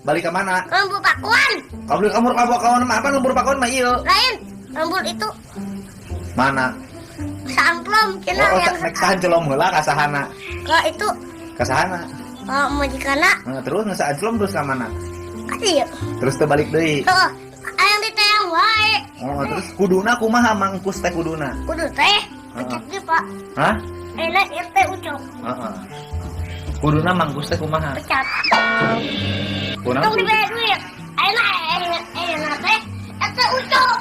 Balik ke mana? Lembur pakuan. Kamu kawan apa lembur pakuan mah ieu? Lain. Lembur itu Mana? samplom kena Oh, yang nek saancelom heula ka sahana. ke itu Ka sahana. majikana. Nah, terus nu saancelom terus ka mana? Kati ya. Terus teu balik deui. Heeh. Ayang ditayang wae. Oh, terus kuduna kumaha mangkus teh kuduna? Kudu teh. Heeh. Pecat ge, Pak. Hah? Enak ya teh ucok. Heeh. Kuduna mangkus teh kumaha? Pecat. Kunaon? Tong dibere duit. Enak teh. Eta ucok.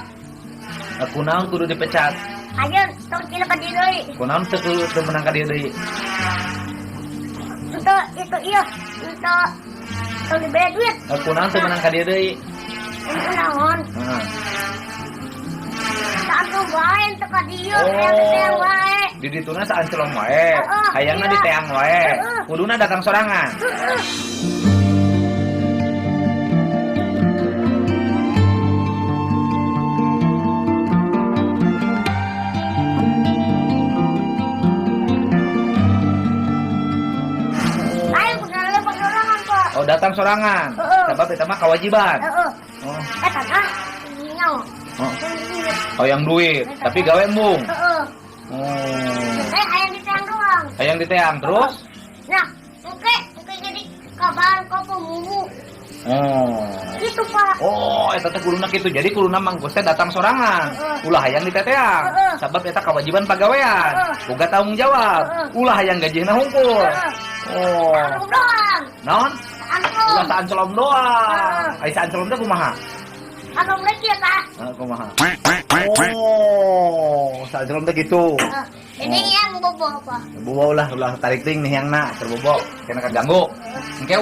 Kunaon kudu dipecat? Ayo tong cina ka dieu deui. Kunaon teu menang ka dieu deui? Itu iya. Itu tong dibere duit. Kunaon teu menang ka dieu deui? Itu naon? Heeh. Satu wae teu ka dieu. Ayang ditayang wae. Di dituna saancelom wae. Heeh, Hayangna iya. diteang wae. Heeh. Kuduna dagang sorangan. Lain pegawai sorangan, Pak. Oh, datang sorangan. Heeh. Sebab eta mah kewajiban. Heeh. Oh. Eta tah nyawa. Oh. Oh, yang duit, tapi gawe embung. Heeh. Oh. Ayang ditayang doang. Hayang diteang terus? Nah, oke jadi kabar kau pemumu. Oh. Gitu, Pak. Oh, eta teh kuduna kitu. Jadi kuduna mangkus teh datang sorangan. Heeh. Ulah hayang diteteang. Heeh. Sabab eta kewajiban pagawean. Heeh. Boga tanggung jawab. Heeh. Ulah hayang gajihna hungkul. Heeh. Oh. Antum doang. Naon? Antum. Ulah saancelom doang. Heeh. Ai saancelom teh kumaha? Antum lagi ya, Pak. Kumaha? Oh, saancelom teh kitu. Ini yang bobo apa? Bobo ulah tarik ting nih yang na, terbobo. Kena kaganggu. Engke